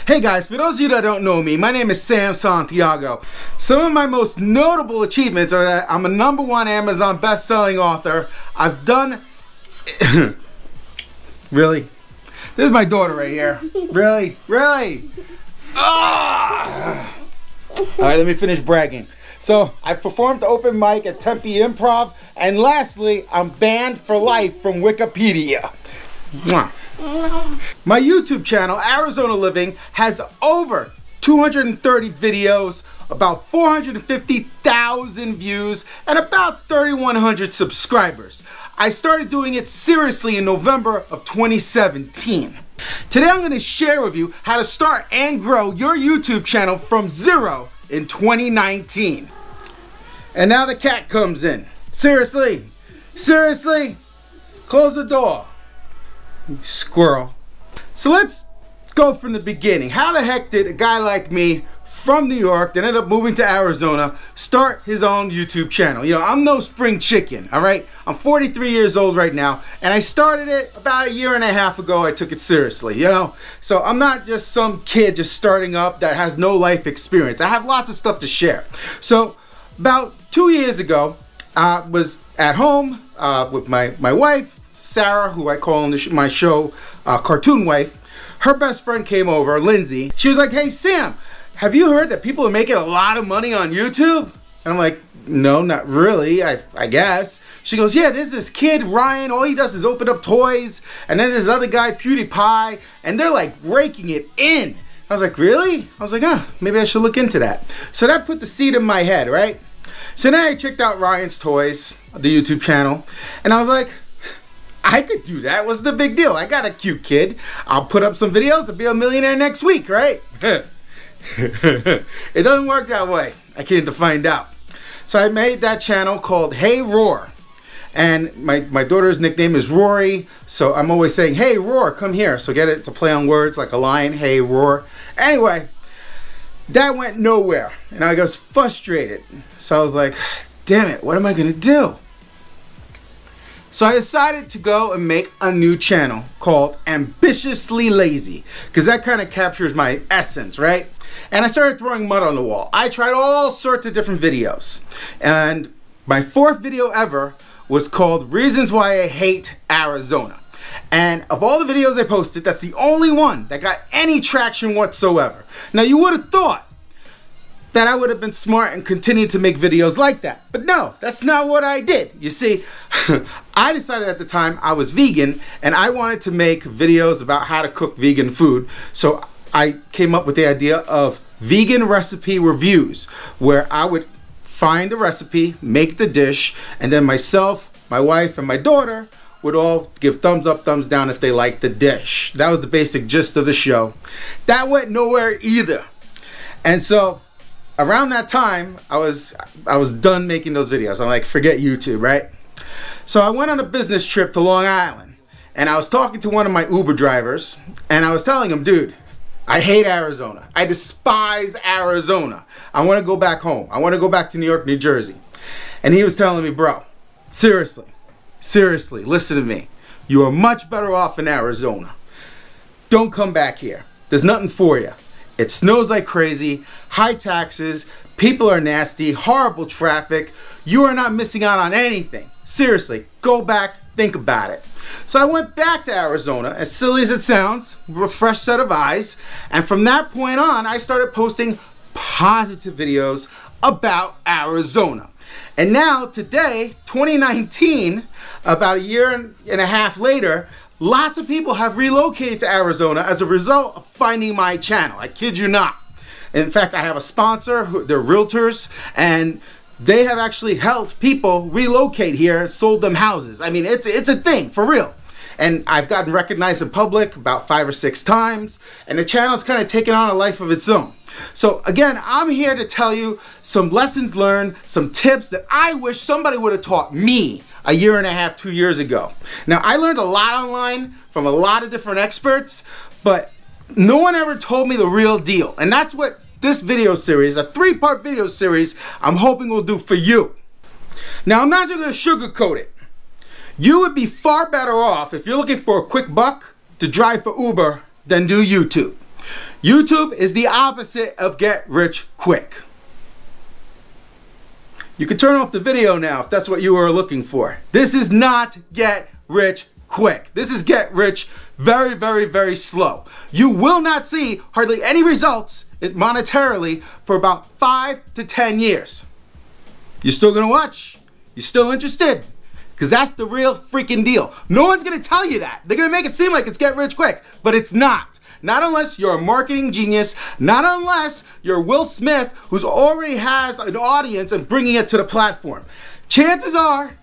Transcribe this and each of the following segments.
Hey guys, for those of you that don't know me, my name is Sam Santiago. Some of my most notable achievements are that I'm a #1 Amazon best-selling author. I've done... Really? This is my daughter right here. Really? Really? Ah! Alright, let me finish bragging. So, I've performed the open mic at Tempe Improv, and lastly, I'm banned for life from Wikipedia. Mwah. My YouTube channel, Arizona Living, has over 230 videos, about 450,000 views, and about 3,100 subscribers. I started doing it seriously in November of 2017. Today I'm going to share with you how to start and grow your YouTube channel from zero in 2019. And now the cat comes in. Seriously? Seriously? Close the door. Squirrel. So let's go from the beginning. How the heck did a guy like me from New York that ended up moving to Arizona start his own YouTube channel? You know, I'm no spring chicken, all right? I'm 43 years old right now, and I started it about 1.5 years ago. I took it seriously, you know? So I'm not just some kid just starting up that has no life experience. I have lots of stuff to share. So about 2 years ago, I was at home with my wife, Sarah, who I call on my show Cartoon Wife. Her best friend came over, Lindsay. She was like, "Hey Sam, have you heard that people are making a lot of money on YouTube?" And I'm like, "No, not really, I guess." She goes, "Yeah, there's this kid, Ryan, all he does is open up toys. And then there's this other guy, PewDiePie, and they're like raking it in." I was like, "Really?" I was like, maybe I should look into that." So that put the seed in my head, right? So then I checked out Ryan's Toys, the YouTube channel, and I was like, I could do that. What's the big deal? I got a cute kid. I'll put up some videos. I'll be a millionaire next week, right? It doesn't work that way. I came to find out. So I made that channel called Hey Roar. And my daughter's nickname is Rory. So I'm always saying, "Hey Roar, come here." So get it to play on words like a lion. Hey Roar. Anyway, that went nowhere. And I was frustrated. So I was like, damn it, what am I going to do? So I decided to go and make a new channel called Ambitiously Lazy, because that kind of captures my essence, right? And I started throwing mud on the wall. I tried all sorts of different videos. And my 4th video ever was called Reasons Why I Hate Arizona. And of all the videos I posted, that's the only one that got any traction whatsoever. Now you would have thought that I would have been smart and continued to make videos like that. But no, that's not what I did. You see, I decided at the time I was vegan and I wanted to make videos about how to cook vegan food. So I came up with the idea of vegan recipe reviews, where I would find a recipe, make the dish, and then myself, my wife, and my daughter would all give thumbs up, thumbs down if they liked the dish. That was the basic gist of the show. That went nowhere either. And so around that time, I was done making those videos. I'm like, forget YouTube, right? So I went on a business trip to Long Island, and I was talking to one of my Uber drivers, and I was telling him, "Dude, I hate Arizona. I despise Arizona. I want to go back home. I want to go back to New York, New Jersey." And he was telling me, "Bro, seriously, listen to me. You are much better off in Arizona. Don't come back here. There's nothing for you. It snows like crazy, high taxes, people are nasty, horrible traffic. You are not missing out on anything. Seriously, go back, think about it." So I went back to Arizona, as silly as it sounds, with a fresh set of eyes. And from that point on, I started posting positive videos about Arizona. And now, today, 2019, about 1.5 years later, lots of people have relocated to Arizona as a result of finding my channel. I kid you not. In fact, I have a sponsor, they're realtors, and they have actually helped people relocate here, sold them houses. I mean, it's a thing, for real. And I've gotten recognized in public about 5 or 6 times, and the channel's kind of taken on a life of its own. So again, I'm here to tell you some lessons learned, some tips that I wish somebody would have taught me 1.5 years, 2 years ago. Now, I learned a lot online from a lot of different experts, but no one ever told me the real deal. And that's what this video series, a 3-part video series, I'm hoping will do for you. Now, I'm not just going to sugarcoat it. You would be far better off if you're looking for a quick buck to drive for Uber than do YouTube. YouTube is the opposite of get rich quick. You can turn off the video now if that's what you were looking for. This is not get rich quick. This is get rich very, very, very slow. You will not see hardly any results monetarily for about 5 to 10 years. You're still gonna watch? You're still interested? Because that's the real freaking deal. No one's gonna tell you that. They're gonna make it seem like it's get rich quick, but it's not. Not unless you're a marketing genius, not unless you're Will Smith, who's already has an audience and bringing it to the platform. Chances are,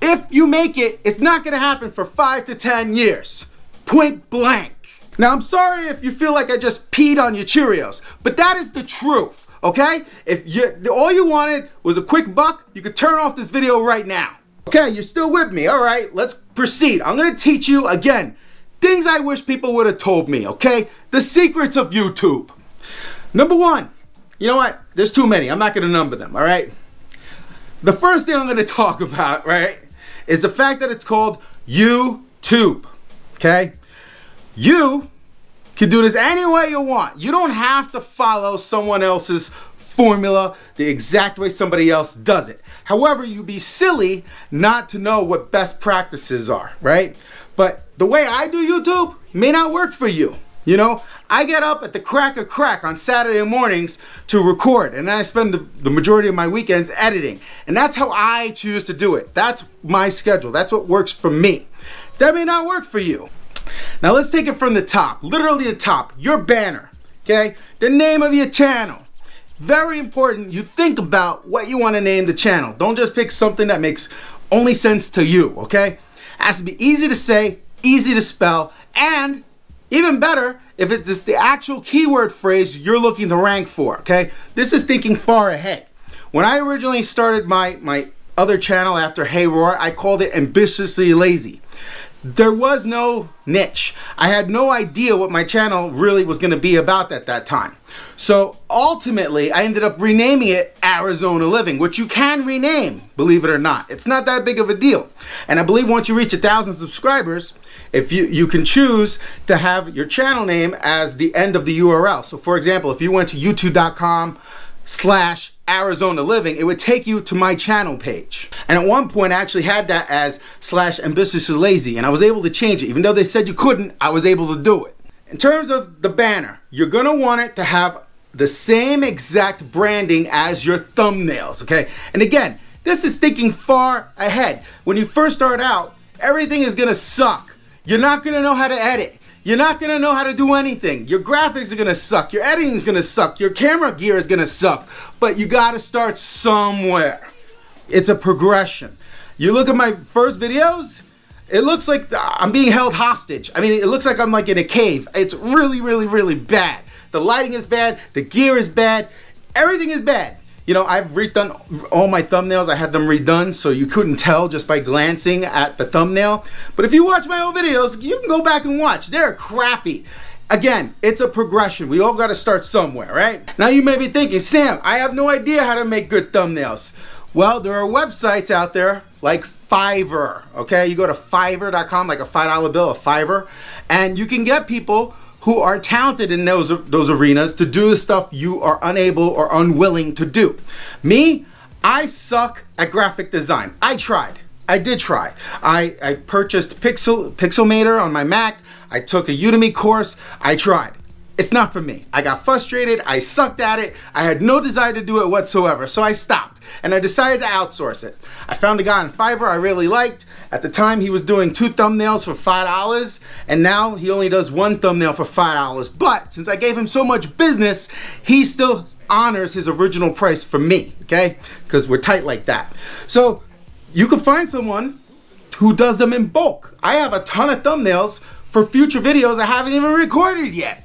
if you make it, it's not gonna happen for 5 to 10 years. Point blank. Now, I'm sorry if you feel like I just peed on your Cheerios, but that is the truth, okay? If all you wanted was a quick buck, you could turn off this video right now. Okay, you're still with me. All right, let's proceed. I'm gonna teach you, again, things I wish people would have told me, okay? The secrets of YouTube. Number one, you know what? There's too many. I'm not gonna number them, all right? The first thing I'm gonna talk about, right, is the fact that it's called YouTube, okay? You can do this any way you want. You don't have to follow someone else's formula the exact way somebody else does it. However, you'd be silly not to know what best practices are, right? But the way I do YouTube may not work for you. You know, I get up at the crack of crack on Saturday mornings to record, and then I spend the majority of my weekends editing. And that's how I choose to do it. That's my schedule. That's what works for me. That may not work for you. Now let's take it from the top, literally the top, your banner, okay? The name of your channel. Very important you think about what you want to name the channel. Don't just pick something that makes only sense to you, okay? It has to be easy to say, easy to spell, and even better, if it's the actual keyword phrase you're looking to rank for, okay? This is thinking far ahead. When I originally started my other channel after Hey Roar, I called it Ambitiously Lazy. There was no niche. I had no idea what my channel really was going to be about at that time. So ultimately, I ended up renaming it Arizona Living, which you can rename, believe it or not. It's not that big of a deal. And I believe once you reach 1,000 subscribers, if you can choose to have your channel name as the end of the URL. So for example, if you went to youtube.com/Arizona Living, it would take you to my channel page. And at one point I actually had that as /Ambitiously Lazy, and I was able to change it. Even though they said you couldn't, I was able to do it. In terms of the banner, you're gonna want it to have the same exact branding as your thumbnails, okay? And again, this is thinking far ahead. When you first start out, everything is gonna suck. You're not gonna know how to edit. You're not gonna know how to do anything. Your graphics are gonna suck. Your editing is gonna suck. Your camera gear is gonna suck. But you gotta start somewhere. It's a progression. You look at my first videos, it looks like I'm being held hostage. I mean, it looks like I'm like in a cave. It's really, really, really bad. The lighting is bad. The gear is bad. Everything is bad. You know, I've redone all my thumbnails. I had them redone so you couldn't tell just by glancing at the thumbnail. But if you watch my old videos, you can go back and watch. They're crappy. Again, it's a progression. We all got to start somewhere, right? Now you may be thinking, Sam, I have no idea how to make good thumbnails. Well, there are websites out there like Fiverr, okay? You go to Fiverr.com, like a $5 bill, a Fiverr, and you can get people who are talented in those arenas to do the stuff you are unable or unwilling to do. Me, I suck at graphic design. I tried. I did try. I purchased Pixelmator on my Mac. I took a Udemy course. I tried. It's not for me. I got frustrated. I sucked at it. I had no desire to do it whatsoever. So I stopped and I decided to outsource it. I found a guy on Fiverr I really liked. At the time he was doing 2 thumbnails for $5, and now he only does 1 thumbnail for $5. But since I gave him so much business, he still honors his original price for me, okay? Because we're tight like that. So you can find someone who does them in bulk. I have a ton of thumbnails for future videos I haven't even recorded yet.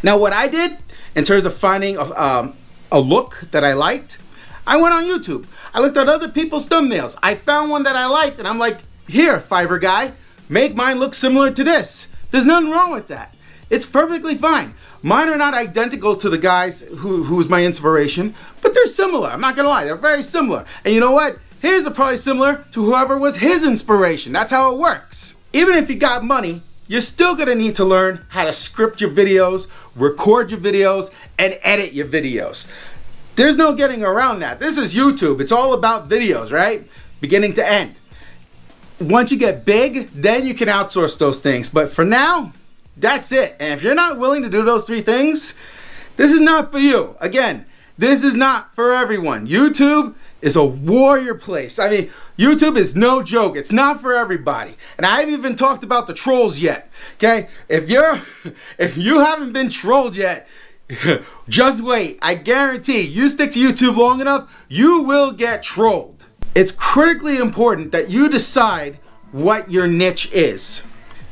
Now what I did in terms of finding a look that I liked, I went on YouTube. I looked at other people's thumbnails. I found one that I liked and I'm like, here, Fiverr guy, make mine look similar to this. There's nothing wrong with that. It's perfectly fine. Mine are not identical to the guys who's my inspiration, but they're similar. I'm not gonna lie, they're very similar. And you know what? His are probably similar to whoever was his inspiration. That's how it works. Even if you got money, you're still gonna need to learn how to script your videos, record your videos, and edit your videos. There's no getting around that. This is YouTube. It's all about videos, right? Beginning to end. Once you get big, then you can outsource those things. But for now, that's it. And if you're not willing to do those 3 things, this is not for you. Again, this is not for everyone. YouTube is a warrior place. I mean, YouTube is no joke. It's not for everybody. And I haven't even talked about the trolls yet. Okay? If you haven't been trolled yet, just wait. I guarantee you stick to YouTube long enough, you will get trolled. It's critically important that you decide what your niche is.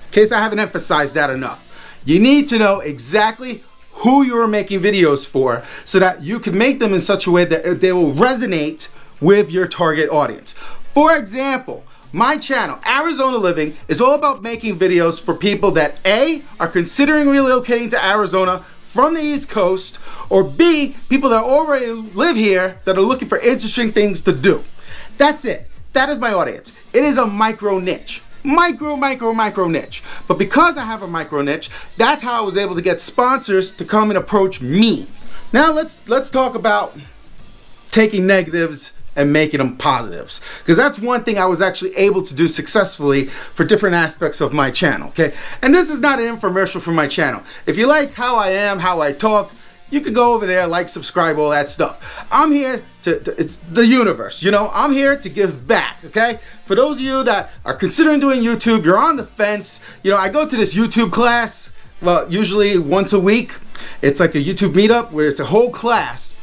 In case I haven't emphasized that enough. You need to know exactly who you are making videos for so that you can make them in such a way that they will resonate with your target audience. For example, my channel, Arizona Living, is all about making videos for people that A, are considering relocating to Arizona from the East Coast, or B, people that already live here that are looking for interesting things to do. That's it. That is my audience. It is a micro niche. Micro niche. But because I have a micro niche, that's how I was able to get sponsors to come and approach me. Now let's talk about taking negatives and making them positives, because that's one thing I was actually able to do successfully for different aspects of my channel. Okay, and this is not an infomercial for my channel. If you like how I am, how I talk, you can go over there, like, subscribe, all that stuff. I'm here it's the universe, you know. I'm here to give back, okay? For those of you that are considering doing YouTube, you're on the fence, you know, I go to this YouTube class, well, usually once a week. It's like a YouTube meetup where it's a whole class.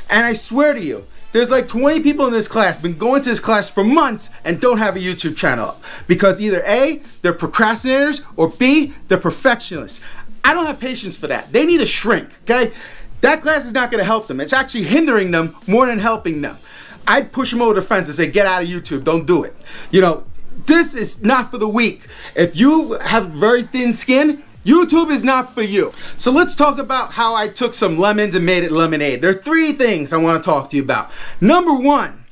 And I swear to you, there's like 20 people in this class, been going to this class for months and don't have a YouTube channel up. Because either A, they're procrastinators, or B, they're perfectionists. I don't have patience for that. They need to shrink, okay? That class is not gonna help them. It's actually hindering them more than helping them. I'd push them over the fence and say, get out of YouTube, don't do it. You know, this is not for the weak. If you have very thin skin, YouTube is not for you. So let's talk about how I took some lemons and made it lemonade. There are 3 things I want to talk to you about. Number 1,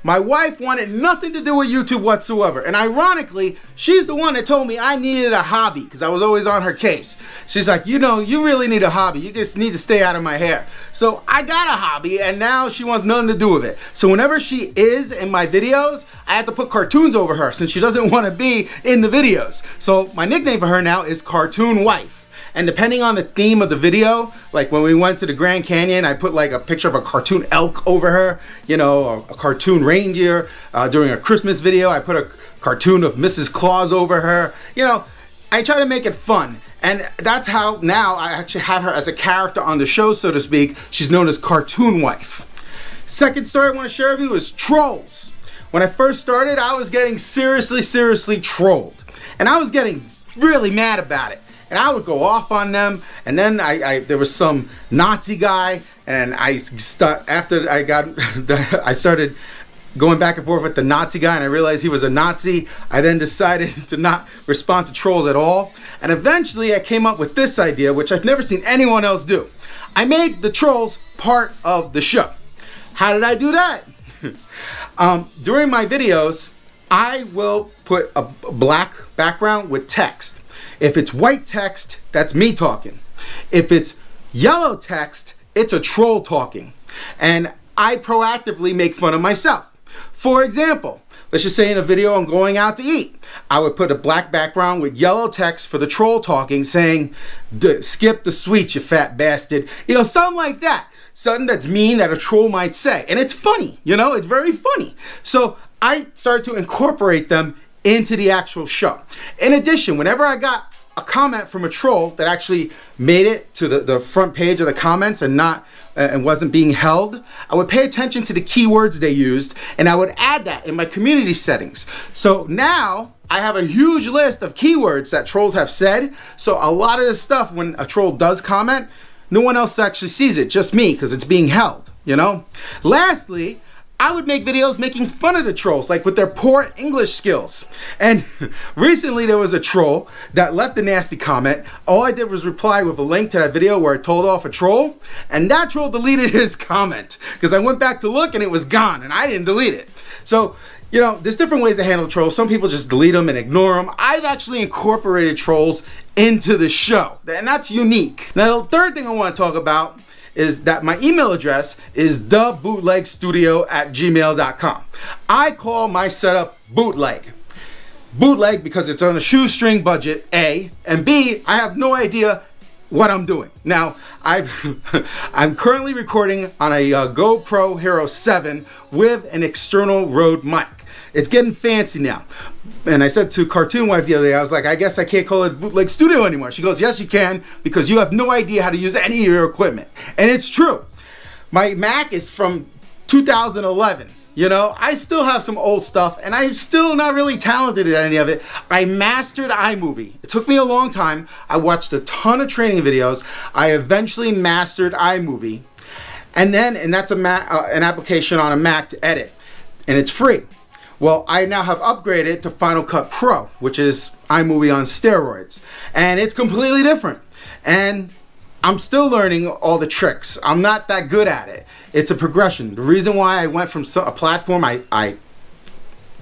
my wife wanted nothing to do with YouTube whatsoever. And ironically, she's the one that told me I needed a hobby because I was always on her case. She's like, you know, you really need a hobby. You just need to stay out of my hair. So I got a hobby and now she wants nothing to do with it. So whenever she is in my videos, I have to put cartoons over her since she doesn't want to be in the videos. So my nickname for her now is Cartoon Wife. And depending on the theme of the video, like when we went to the Grand Canyon, I put like a picture of a cartoon elk over her, you know, a cartoon reindeer. During a Christmas video, I put a cartoon of Mrs. Claus over her. You know, I try to make it fun. And that's how now I actually have her as a character on the show, so to speak. She's known as Cartoon Wife. Second story I want to share with you is trolls. When I first started, I was getting seriously trolled. And I was getting really mad about it. And I would go off on them, and then there was some Nazi guy, and I started going back and forth with the Nazi guy, and I realized he was a Nazi. I then decided to not respond to trolls at all, and eventually I came up with this idea, which I've never seen anyone else do. I made the trolls part of the show. How did I do that? During my videos, I will put a black background with text. If it's white text, that's me talking. If it's yellow text, it's a troll talking. And I proactively make fun of myself. For example, let's just say in a video I'm going out to eat. I would put a black background with yellow text for the troll talking saying, skip the sweets, you fat bastard. You know, something like that. Something that's mean that a troll might say. And it's funny, you know, it's very funny. So I started to incorporate them into the actual show. In addition, whenever I got a comment from a troll that actually made it to the front page of the comments and wasn't being held, I would pay attention to the keywords they used, and I would add that in my community settings. So now I have a huge list of keywords that trolls have said. So a lot of this stuff, when a troll does comment, no one else actually sees it, just me, because it's being held, you know? Lastly, I would make videos making fun of the trolls, like with their poor English skills. And recently there was a troll that left a nasty comment. All I did was reply with a link to that video where I told off a troll, and that troll deleted his comment because I went back to look and it was gone and I didn't delete it. So, You know, there's different ways to handle trolls. Some people just delete them and ignore them. I've actually incorporated trolls into the show, and that's unique. Now, the third thing I want to talk about is that my email address is thebootlegstudio@gmail.com. I call my setup bootleg. Bootleg because it's on a shoestring budget, A, and B, I have no idea what I'm doing. Now, I'm currently recording on a GoPro Hero 7 with an external Rode mic. It's getting fancy now. And I said to Cartoon Wife the other day, I was like, I guess I can't call it Bootleg Studio anymore. She goes, yes, you can, because you have no idea how to use any of your equipment. And it's true. My Mac is from 2011. You know, I still have some old stuff, and I'm still not really talented at any of it. I mastered iMovie. It took me a long time. I watched a ton of training videos. I eventually mastered iMovie. And that's an application on a Mac to edit. And it's free. Well, I now have upgraded to Final Cut Pro, which is iMovie on steroids. And it's completely different. And I'm still learning all the tricks. I'm not that good at it. It's a progression. The reason why I went from a platform I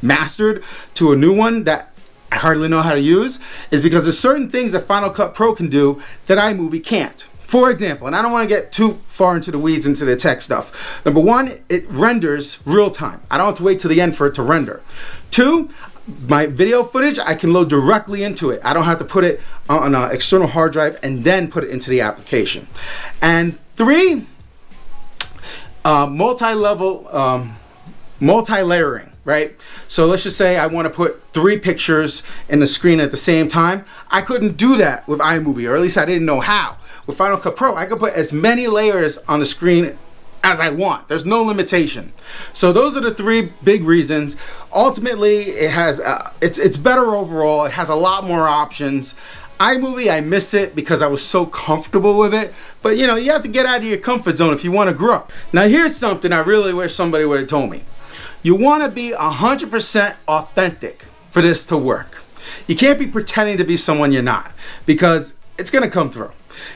mastered to a new one that I hardly know how to use is because there's certain things that Final Cut Pro can do that iMovie can't. For example, and I don't want to get too far into the weeds into the tech stuff. Number one, it renders real time. I don't have to wait till the end for it to render. Two, my video footage, I can load directly into it. I don't have to put it on an external hard drive and then put it into the application. And three, multi-layering, right? So let's just say I want to put 3 pictures in the screen at the same time. I couldn't do that with iMovie, or at least I didn't know how. With Final Cut Pro, I could put as many layers on the screen as I want. There's no limitation. So those are the 3 big reasons. Ultimately, it has it's better overall. It has a lot more options. iMovie, I miss it because I was so comfortable with it. But you know, you have to get out of your comfort zone if you want to grow. Now here's something I really wish somebody would have told me. You want to be 100% authentic for this to work. You can't be pretending to be someone you're not, because it's gonna come through.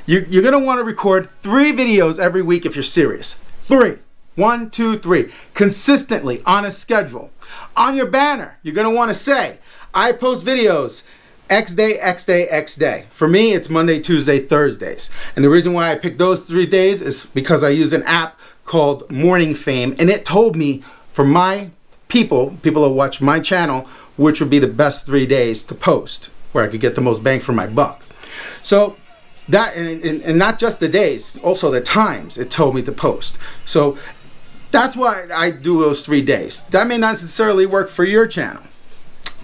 You're gonna want to record 3 videos every week if you're serious. 3. 1, 2, 3. Consistently on a schedule. On your banner, you're gonna want to say, I post videos X day, X day, X day. For me, it's Monday, Tuesday, Thursdays. And the reason why I picked those 3 days is because I use an app called MorningFame, and it told me for my people that watch my channel, which would be the best 3 days to post, where I could get the most bang for my buck. So that, and not just the days, also the times it told me to post. So that's why I do those 3 days. That may not necessarily work for your channel,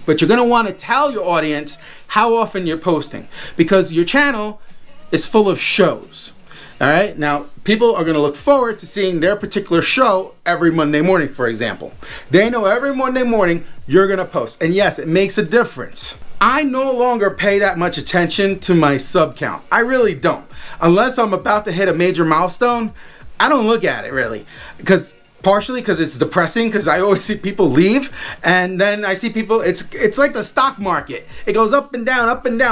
but you're gonna wanna tell your audience how often you're posting, because your channel is full of shows. All right, now people are gonna look forward to seeing their particular show every Monday morning, for example. They know every Monday morning you're gonna post, and yes, it makes a difference. I no longer pay that much attention to my sub count. I really don't. Unless I'm about to hit a major milestone, I don't look at it really. Partially because it's depressing, because I always see people leave, and then I see people, it's like the stock market. It goes up and down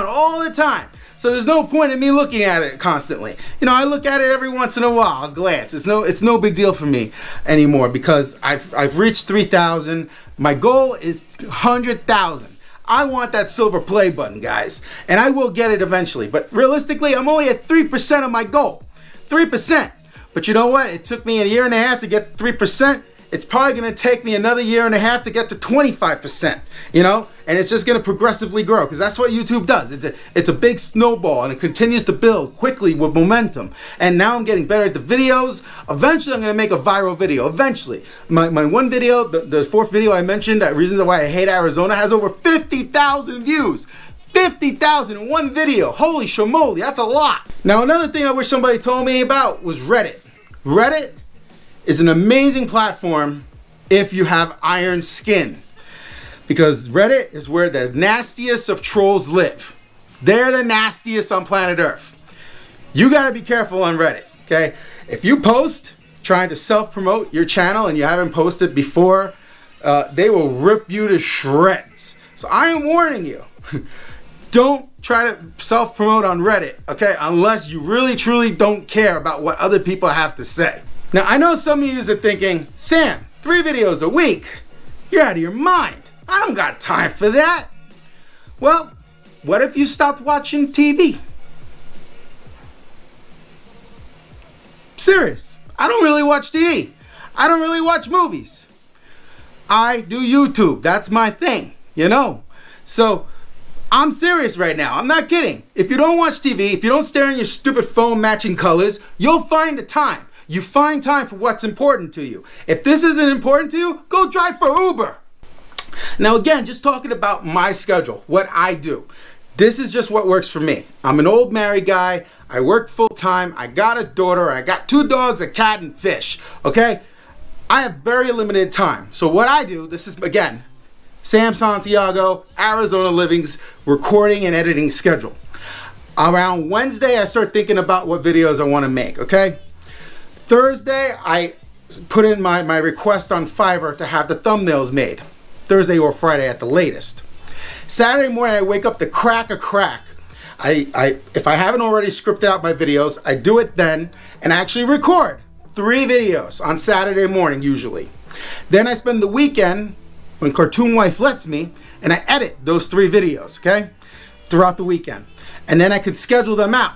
all the time. So there's no point in me looking at it constantly. You know, I look at it every once in a while, I'll glance. It's no big deal for me anymore, because I've reached 3,000. My goal is 100,000. I want that silver play button, guys, and I will get it eventually. But realistically, I'm only at 3% of my goal. 3%. But you know what? It took me a year and a half to get 3%. It's probably going to take me another year and a half to get to 25%, you know? And it's just going to progressively grow, because that's what YouTube does. It's a big snowball, and it continues to build quickly with momentum. And now I'm getting better at the videos. Eventually, I'm going to make a viral video. Eventually. My one video, the 4th video I mentioned, that Reasons Why I Hate Arizona, has over 50,000 views. 50,000 in one video. Holy shamoly, that's a lot. Now, another thing I wish somebody told me about was Reddit. Reddit is an amazing platform if you have iron skin, because Reddit is where the nastiest of trolls live. They're the nastiest on planet Earth. You gotta be careful on Reddit, okay? If you post trying to self-promote your channel and you haven't posted before, they will rip you to shreds. So I am warning you, don't try to self-promote on Reddit, okay? Unless you really truly don't care about what other people have to say. Now, I know some of you are thinking, Sam, 3 videos a week, You're out of your mind. I don't got time for that. Well, what if you stopped watching TV? Serious. I don't really watch TV. I don't really watch movies. I do YouTube. That's my thing, you know. So I'm serious right now. I'm not kidding. If you don't watch TV, if you don't stare in your stupid phone matching colors, you'll find the time. You find time for what's important to you. If this isn't important to you, go drive for Uber. Now again, just talking about my schedule, what I do. This is just what works for me. I'm an old married guy. I work full time. I got a daughter. I got 2 dogs, a cat, and fish. Okay? I have very limited time. So what I do, this is again, Sam Santiago, Arizona Living's recording and editing schedule. Around Wednesday, I start thinking about what videos I want to make, okay? Thursday, I put in my request on Fiverr to have the thumbnails made. Thursday or Friday at the latest. Saturday morning, I wake up to crack a crack. If I haven't already scripted out my videos, I do it then and actually record 3 videos on Saturday morning usually. Then I spend the weekend, when Cartoon Wife lets me, and I edit those 3 videos, okay? Throughout the weekend. And then I can schedule them out.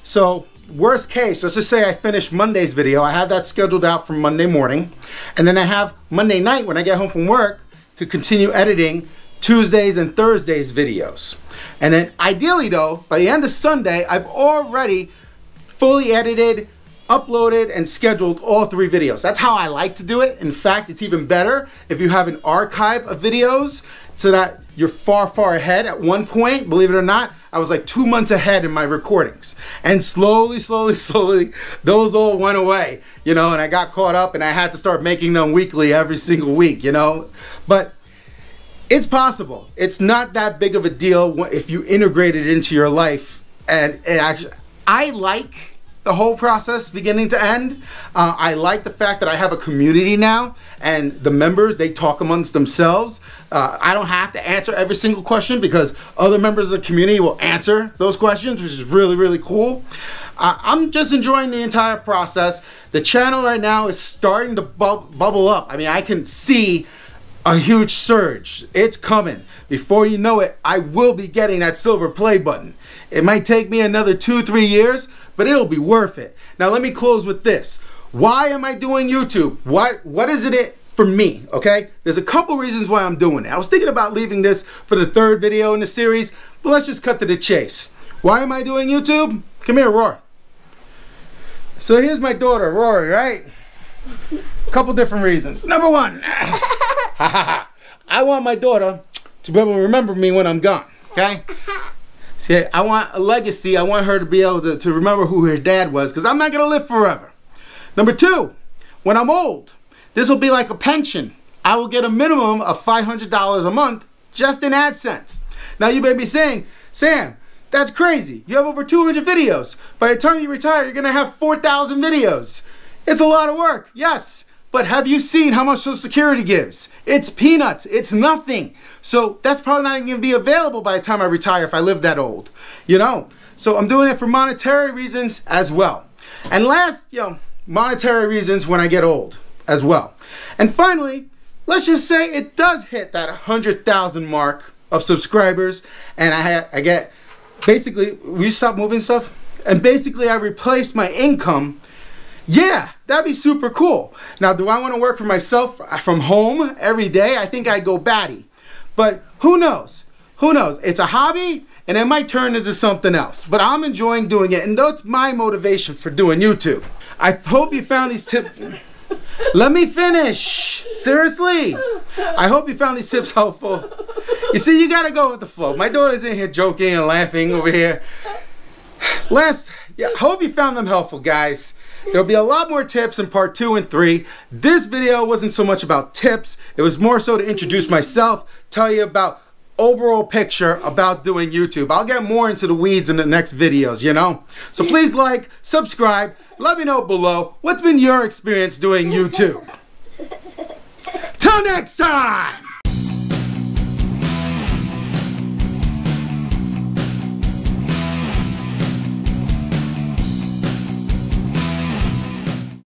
So, worst case, let's just say I finish Monday's video. I have that scheduled out for Monday morning. And then I have Monday night when I get home from work to continue editing Tuesdays and Thursdays videos. And then ideally though, by the end of Sunday, I've already fully edited, uploaded, and scheduled all 3 videos. That's how I like to do it. In fact, it's even better if you have an archive of videos so that you're far ahead. At one point, believe it or not, I was like 2 months ahead in my recordings. And slowly, those all went away, you know, and I got caught up and I had to start making them weekly every single week, you know. But it's possible. It's not that big of a deal if you integrate it into your life. And actually, I like the whole process beginning to end. I like the fact that I have a community now and the members, they talk amongst themselves. I don't have to answer every single question because other members of the community will answer those questions, which is really cool. I'm just enjoying the entire process. The channel right now is starting to bubble up. I mean, I can see a huge surge. It's coming. Before you know it, I will be getting that silver play button. It might take me another 2-3 years, but it'll be worth it. Now let me close with this. Why am I doing YouTube? What is it for me, okay? There's a couple reasons why I'm doing it. I was thinking about leaving this for the 3rd video in the series, but let's just cut to the chase. Why am I doing YouTube? Come here, Roar. So here's my daughter, Rory, right? A couple different reasons. Number 1, I want my daughter to be able to remember me when I'm gone, okay? See, I want a legacy. I want her to be able to remember who her dad was, because I'm not going to live forever. Number 2, when I'm old, this will be like a pension. I will get a minimum of $500 a month just in AdSense. Now you may be saying, Sam, that's crazy. You have over 200 videos. By the time you retire, you're going to have 4,000 videos. It's a lot of work, yes. But have you seen how much Social Security gives? It's peanuts. It's nothing. So that's probably not even going to be available by the time I retire if I live that old. You know? So I'm doing it for monetary reasons as well. And last, you know, monetary reasons when I get old as well. And finally, let's just say it does hit that 100,000 mark of subscribers. And I get, basically, we stop moving stuff. And basically I replaced my income. Yeah, that'd be super cool. Now, do I want to work for myself from home every day? I think I'd go batty. But who knows? Who knows? It's a hobby, and it might turn into something else. But I'm enjoying doing it, and that's my motivation for doing YouTube. I hope you found these tips. Let me finish. Seriously. I hope you found these tips helpful. You see, you gotta go with the flow. My daughter's in here joking and laughing over here. I hope you found them helpful, guys. There'll be a lot more tips in part 2 and 3. This video wasn't so much about tips. It was more so to introduce myself, tell you about overall picture about doing YouTube. I'll get more into the weeds in the next videos, you know? So please like, subscribe, let me know below what's been your experience doing YouTube. Till next time!